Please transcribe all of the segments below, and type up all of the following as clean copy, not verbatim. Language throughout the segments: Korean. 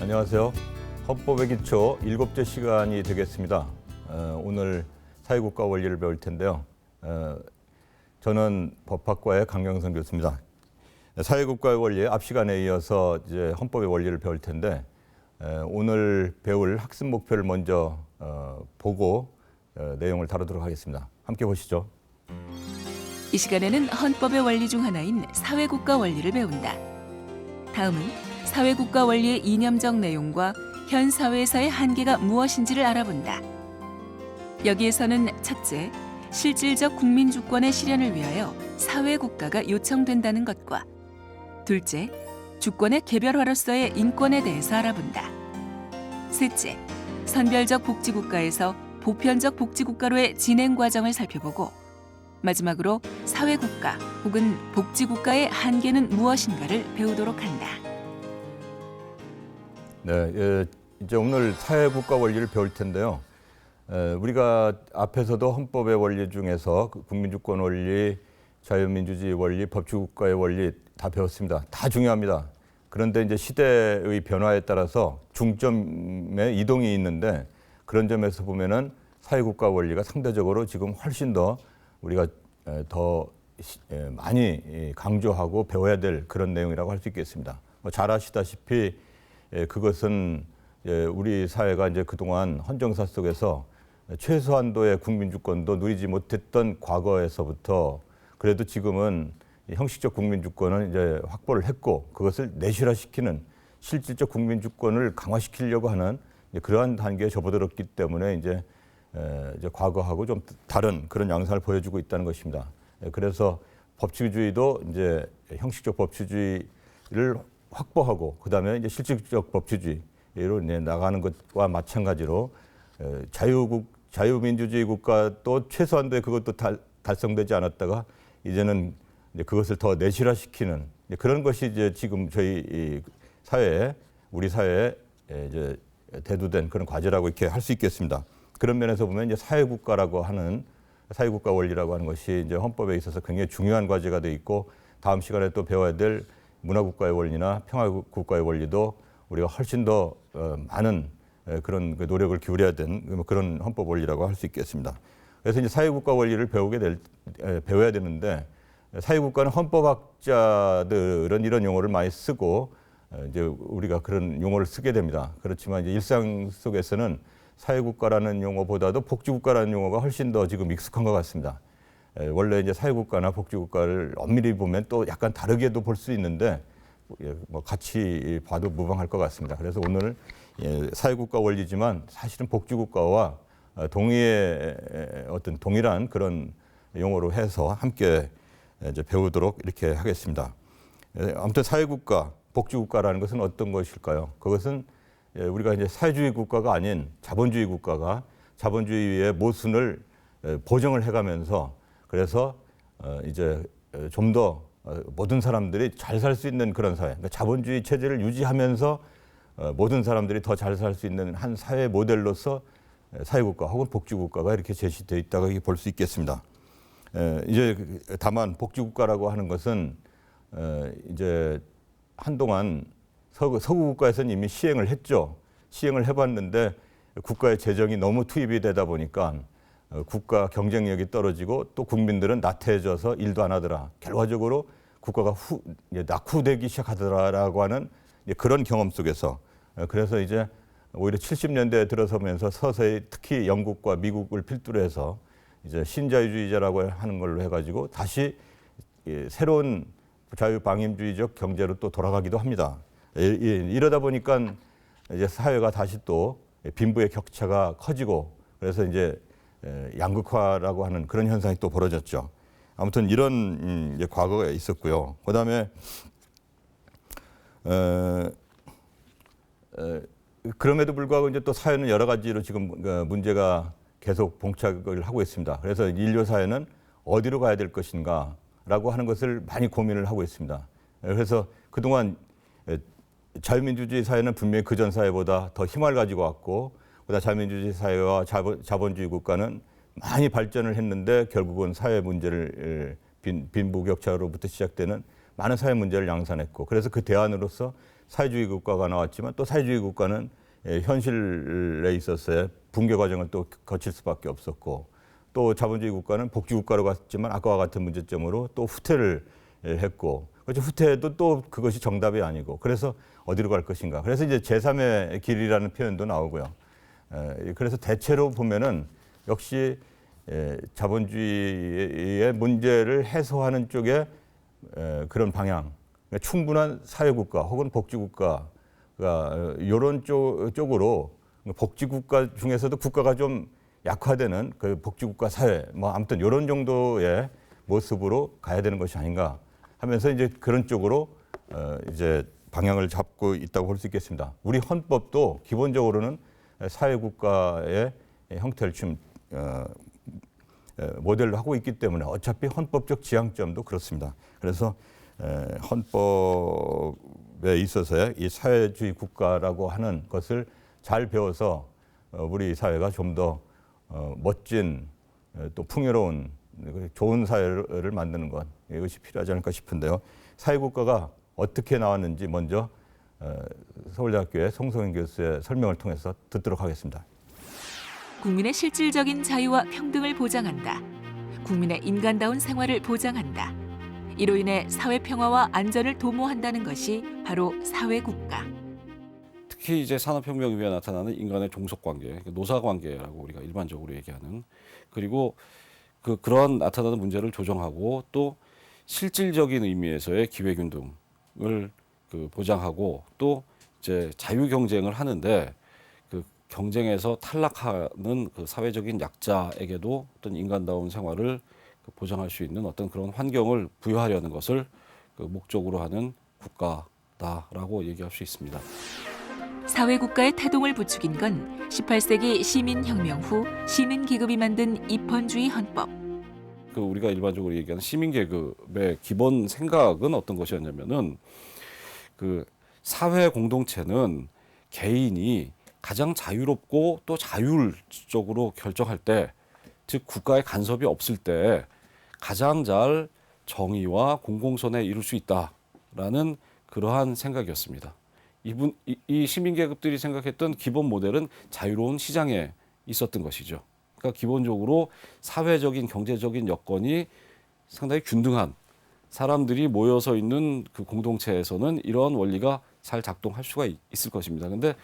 안녕하세요. 헌법의 기초 7째 시간이 되겠습니다. 오늘 사회국가 원리를 배울 텐데요. 저는 법학과의 강경선 교수입니다. 사회국가의 원리 앞 시간에 이어서 이제 헌법의 원리를 배울 텐데 오늘 배울 학습 목표를 먼저 보고 내용을 다루도록 하겠습니다. 함께 보시죠. 이 시간에는 헌법의 원리 중 하나인 사회국가 원리를 배운다. 다음은 사회국가 원리의 이념적 내용과 현 사회에서의 한계가 무엇인지를 알아본다. 여기에서는 첫째, 실질적 국민 주권의 실현을 위하여 사회국가가 요청된다는 것과 둘째, 주권의 개별화로서의 인권에 대해서 알아본다. 셋째, 선별적 복지국가에서 보편적 복지국가로의 진행 과정을 살펴보고 마지막으로 사회국가 혹은 복지국가의 한계는 무엇인가를 배우도록 한다. 네, 이제 오늘 사회국가 원리를 배울 텐데요. 우리가 앞에서도 헌법의 원리 중에서 국민주권 원리, 자유민주주의 원리, 법치국가의 원리 다 배웠습니다. 다 중요합니다. 그런데 이제 시대의 변화에 따라서 중점의 이동이 있는데 그런 점에서 보면은 사회국가 원리가 상대적으로 지금 훨씬 더 우리가 더 많이 강조하고 배워야 될 그런 내용이라고 할 수 있겠습니다. 잘 아시다시피 그것은 우리 사회가 이제 그동안 헌정사 속에서 최소한도의 국민주권도 누리지 못했던 과거에서부터 그래도 지금은 형식적 국민주권은 이제 확보를 했고 그것을 내실화시키는 실질적 국민주권을 강화시키려고 하는 그러한 단계에 접어들었기 때문에 이제 과거하고 좀 다른 그런 양상을 보여주고 있다는 것입니다. 그래서 법치주의도 이제 형식적 법치주의를 확보하고 그다음에 이제 실질적 법치주의로 나가는 것과 마찬가지로 자유민주주의 국가도 최소한도의 그것도 달성되지 않았다가 이제는 이제 그것을 더 내실화시키는 그런 것이 이제 지금 저희 사회에 우리 사회에 이제 대두된 그런 과제라고 이렇게 할 수 있겠습니다. 그런 면에서 보면 이제 사회국가라고 하는 사회국가 원리라고 하는 것이 이제 헌법에 있어서 굉장히 중요한 과제가 돼 있고 다음 시간에 또 배워야 될 문화국가의 원리나 평화국가의 원리도 우리가 훨씬 더 많은 그런 노력을 기울여야 되는 그런 헌법 원리라고 할 수 있겠습니다. 그래서 이제 사회국가 원리를 배워야 되는데 사회국가는 헌법학자들은 이런 용어를 많이 쓰고 이제 우리가 그런 용어를 쓰게 됩니다. 그렇지만 이제 일상 속에서는 사회국가라는 용어보다도 복지국가라는 용어가 훨씬 더 지금 익숙한 것 같습니다. 원래 이제 사회국가나 복지국가를 엄밀히 보면 또 약간 다르게도 볼 수 있는데 뭐 같이 봐도 무방할 것 같습니다. 그래서 오늘 사회국가 원리지만 사실은 복지국가와 동일한 그런 용어로 해서 함께 이제 배우도록 이렇게 하겠습니다. 아무튼 사회국가, 복지국가라는 것은 어떤 것일까요? 그것은 우리가 이제 사회주의 국가가 아닌 자본주의 국가가 자본주의의 모순을 보정을 해가면서 그래서 이제 좀 더 모든 사람들이 잘 살 수 있는 그런 사회, 그러니까 자본주의 체제를 유지하면서 모든 사람들이 더 잘 살 수 있는 한 사회 모델로서 사회국가 혹은 복지국가가 이렇게 제시되어 있다고 볼 수 있겠습니다. 이제 다만 복지국가라고 하는 것은 이제 한동안 서구 국가에서는 이미 시행을 했죠. 시행을 해봤는데 국가의 재정이 너무 투입이 되다 보니까 국가 경쟁력이 떨어지고 또 국민들은 나태해져서 일도 안 하더라. 결과적으로 국가가 낙후되기 시작하더라라고 하는 그런 경험 속에서 그래서 이제 오히려 70년대에 들어서면서 서서히 특히 영국과 미국을 필두로 해서 이제 신자유주의자라고 하는 걸로 해가지고 다시 새로운 자유방임주의적 경제로 또 돌아가기도 합니다. 이러다 보니까 이제 사회가 다시 또 빈부의 격차가 커지고 그래서 이제 양극화라고 하는 그런 현상이 또 벌어졌죠. 아무튼 이런 이제 과거가 있었고요. 그다음에 그럼에도 불구하고 이제 또 사회는 여러 가지로 지금 문제가 계속 봉착을 하고 있습니다. 그래서 인류 사회는 어디로 가야 될 것인가라고 하는 것을 많이 고민을 하고 있습니다. 그래서 그동안 자유민주주의 사회는 분명히 그전 사회보다 더 힘을 가지고 왔고 그다음 자유민주주의 사회와 자본주의 국가는 많이 발전을 했는데 결국은 사회 문제를 빈부격차로부터 시작되는 많은 사회 문제를 양산했고 그래서 그 대안으로서 사회주의 국가가 나왔지만 또 사회주의 국가는 현실에 있어서의 붕괴 과정을 또 거칠 수밖에 없었고 또 자본주의 국가는 복지 국가로 갔지만 아까와 같은 문제점으로 또 후퇴를 했고 그렇죠. 후퇴해도 또 그것이 정답이 아니고 그래서 어디로 갈 것인가. 그래서 이제 제3의 길이라는 표현도 나오고요. 그래서 대체로 보면은 역시 자본주의의 문제를 해소하는 쪽에 그런 방향, 그러니까 충분한 사회국가 혹은 복지국가가 이런 쪽으로 복지국가 중에서도 국가가 좀 약화되는 그 복지국가 사회, 뭐 아무튼 이런 정도의 모습으로 가야 되는 것이 아닌가 하면서 이제 그런 쪽으로 이제 방향을 잡고 있다고 볼 수 있겠습니다. 우리 헌법도 기본적으로는 사회국가의 형태를 지금 모델로 하고 있기 때문에 어차피 헌법적 지향점도 그렇습니다. 그래서 헌법에 있어서의 이 사회주의 국가라고 하는 것을 잘 배워서 우리 사회가 좀 더 멋진 또 풍요로운 좋은 사회를 만드는 것 이것이 필요하지 않을까 싶은데요. 사회국가가 어떻게 나왔는지 먼저 서울대학교의 송성인 교수의 설명을 통해서 듣도록 하겠습니다. 국민의 실질적인 자유와 평등을 보장한다. 국민의 인간다운 생활을 보장한다. 이로 인해 사회 평화와 안전을 도모한다는 것이 바로 사회국가. 특히 이제 산업혁명 이후에 나타나는 인간의 종속관계, 노사관계라고 우리가 일반적으로 얘기하는 그리고 그러한 나타나는 문제를 조정하고 또 실질적인 의미에서의 기회균등을 보장하고 또 이제 자유 경쟁을 하는데 그 경쟁에서 탈락하는 그 사회적인 약자에게도 어떤 인간다운 생활을 보장할 수 있는 어떤 그런 환경을 부여하려는 것을 목적으로 하는 국가다라고 얘기할 수 있습니다. 사회국가의 태동을 부추긴 건 18세기 시민혁명 후 시민계급이 만든 입헌주의 헌법. 우리가 일반적으로 얘기하는 시민계급의 기본 생각은 어떤 것이었냐면은 그 사회 공동체는 개인이 가장 자유롭고 또 자율적으로 결정할 때, 즉 국가의 간섭이 없을 때 가장 잘 정의와 공공선에 이룰 수 있다라는 그러한 생각이었습니다. 이 시민계급들이 생각했던 기본 모델은 자유로운 시장에 있었던 것이죠. 그러니까 기본적으로 사회적인 경제적인 여건이 상당히 균등한 사람들이 모여서 있는 그 공동체에서는 이러한 원리가 잘 작동할 수가 있을 것입니다. 그런데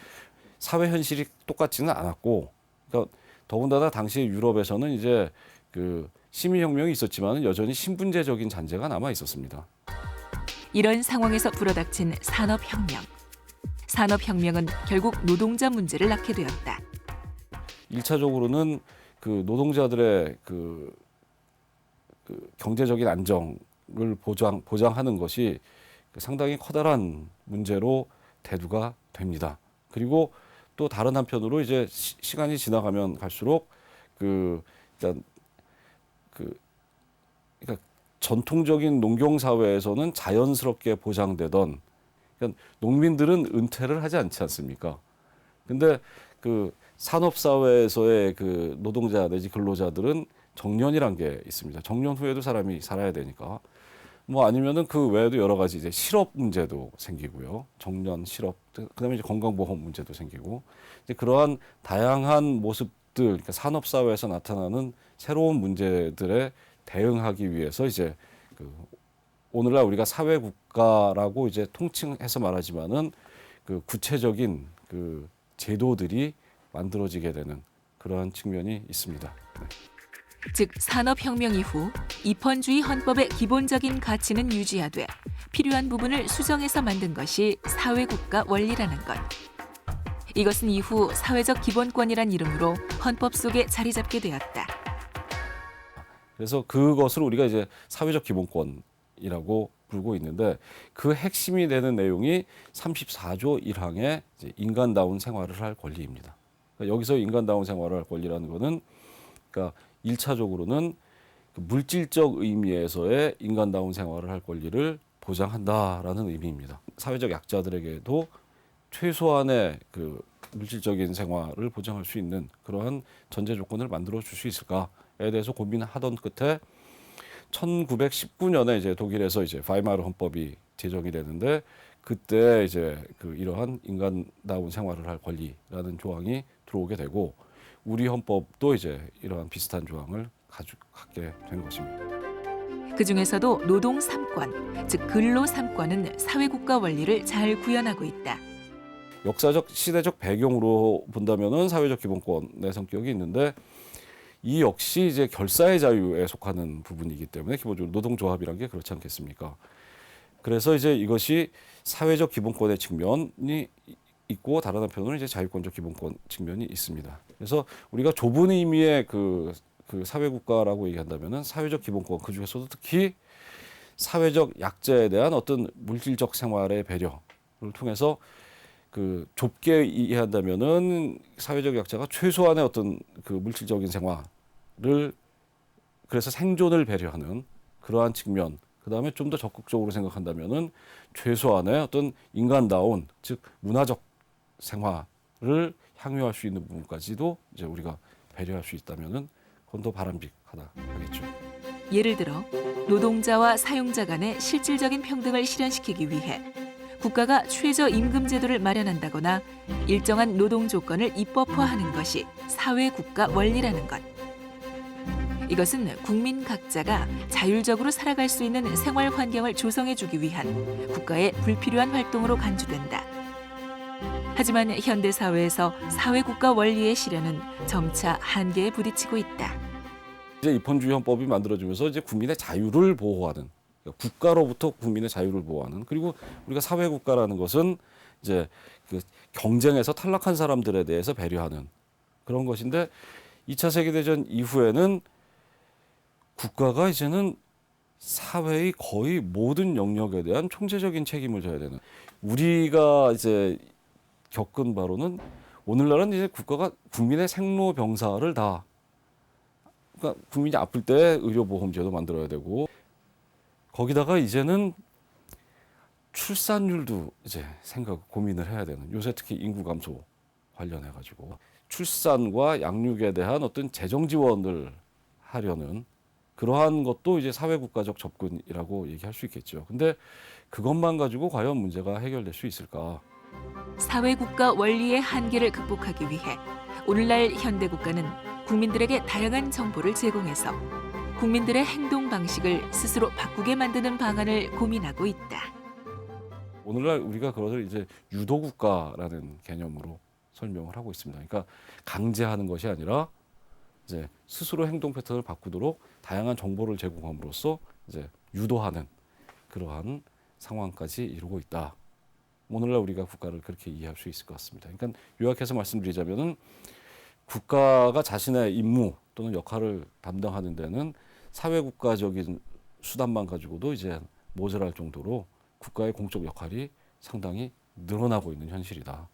사회 현실이 똑같지는 않았고, 그러니까 더군다나 당시 유럽에서는 이제 그 시민혁명이 있었지만 여전히 신분제적인 잔재가 남아 있었습니다. 이런 상황에서 불어닥친 산업혁명. 산업혁명은 결국 노동자 문제를 낳게 되었다. 1차적으로는 그 노동자들의 그 경제적인 안정을 보장하는 것이 상당히 커다란 문제로 대두가 됩니다. 그리고 또 다른 한편으로 이제 시간이 지나가면 갈수록 그러니까 전통적인 농경 사회에서는 자연스럽게 보장되던, 그러니까 농민들은 은퇴를 하지 않지 않습니까? 근데 그 산업 사회에서의 그 노동자 내지 근로자들은 정년이란 게 있습니다. 정년 후에도 사람이 살아야 되니까. 뭐 아니면은 그 외에도 여러 가지 이제 실업 문제도 생기고요. 정년 실업, 그다음에 이제 건강보험 문제도 생기고, 이제 그러한 다양한 모습들, 그러니까 산업 사회에서 나타나는 새로운 문제들에 대응하기 위해서 이제 오늘날 우리가 사회국가라고 이제 통칭해서 말하지만은 그 구체적인 그 제도들이 만들어지게 되는 그러한 측면이 있습니다. 네. 즉 산업혁명 이후 입헌주의 헌법의 기본적인 가치는 유지하되 필요한 부분을 수정해서 만든 것이 사회국가 원리라는 것. 이것은 이후 사회적 기본권이란 이름으로 헌법 속에 자리 잡게 되었다. 그래서 그것을 우리가 이제 사회적 기본권이라고 부르고 있는데, 그 핵심이 되는 내용이 34조 1항의 인간다운 생활을 할 권리입니다. 그러니까 여기서 인간다운 생활을 할 권리라는 것은, 그러니까 1차적으로는 물질적 의미에서의 인간다운 생활을 할 권리를 보장한다라는 의미입니다. 사회적 약자들에게도 최소한의 그 물질적인 생활을 보장할 수 있는 그러한 전제 조건을 만들어 줄 수 있을까에 대해서 고민하던 끝에 1919년에 이제 독일에서 이제 바이마르 헌법이 제정이 되는데, 그때 이제 그 이러한 인간다운 생활을 할 권리라는 조항이 들어오게 되고 우리 헌법도 이제 이러한 비슷한 조항을 갖게 된 것입니다. 그 중에서도 노동 3권, 즉 근로 3권은 사회국가 원리를 잘 구현하고 있다. 역사적 시대적 배경으로 본다면은 사회적 기본권의 성격이 있는데 이 역시 이제 결사의 자유에 속하는 부분이기 때문에 기본적으로 노동조합이란 게 그렇지 않겠습니까? 그래서 이제 이것이 사회적 기본권의 측면이 있고 다른 한편으로는 이제 자유권적 기본권 측면이 있습니다. 그래서 우리가 좁은 의미의 그 사회국가라고 얘기한다면은 사회적 기본권 그 중에서도 특히 사회적 약자에 대한 어떤 물질적 생활의 배려를 통해서 그 좁게 이해한다면은 사회적 약자가 최소한의 어떤 그 물질적인 생활을 그래서 생존을 배려하는 그러한 측면. 그 다음에 좀 더 적극적으로 생각한다면은 최소한의 어떤 인간다운 즉 문화적 생활을 향유할 수 있는 부분까지도 이제 우리가 배려할 수 있다면은 그건 더 바람직하다 하겠죠. 예를 들어 노동자와 사용자 간의 실질적인 평등을 실현시키기 위해 국가가 최저임금 제도를 마련한다거나 일정한 노동 조건을 입법화하는 것이 사회국가 원리라는 것. 이것은 국민 각자가 자율적으로 살아갈 수 있는 생활 환경을 조성해주기 위한 국가의 불필요한 활동으로 간주된다. 하지만 현대 사회에서 사회국가 원리의 실현은 점차 한계에 부딪히고 있다. 이제 입헌주의 헌법이 만들어지면서 이제 국민의 자유를 보호하는 그러니까 국가로부터 국민의 자유를 보호하는 그리고 우리가 사회국가라는 것은 이제 그 경쟁에서 탈락한 사람들에 대해서 배려하는 그런 것인데 2차 세계대전 이후에는 국가가 이제는 사회의 거의 모든 영역에 대한 총체적인 책임을 져야 되는 우리가 이제 겪은 바로는 오늘날은 이제 국가가 국민의 생로병사를 다 그러니까 국민이 아플 때 의료보험제도 만들어야 되고 거기다가 이제는 출산율도 이제 고민을 해야 되는 요새 특히 인구 감소 관련해 가지고 출산과 양육에 대한 어떤 재정 지원을 하려는 그러한 것도 이제 사회국가적 접근이라고 얘기할 수 있겠죠. 근데 그것만 가지고 과연 문제가 해결될 수 있을까? 사회국가 원리의 한계를 극복하기 위해 오늘날 현대국가는 국민들에게 다양한 정보를 제공해서 국민들의 행동 방식을 스스로 바꾸게 만드는 방안을 고민하고 있다. 오늘날 우리가 그것을 이제 유도국가라는 개념으로 설명을 하고 있습니다. 그러니까 강제하는 것이 아니라 이제 스스로 행동 패턴을 바꾸도록 다양한 정보를 제공함으로써 이제 유도하는 그러한 상황까지 이루고 있다. 오늘날 우리가 국가를 그렇게 이해할 수 있을 것 같습니다. 그러니까 요약해서 말씀드리자면은 국가가 자신의 임무 또는 역할을 담당하는 데는 사회국가적인 수단만 가지고도 이제 모자랄 정도로 국가의 공적 역할이 상당히 늘어나고 있는 현실이다.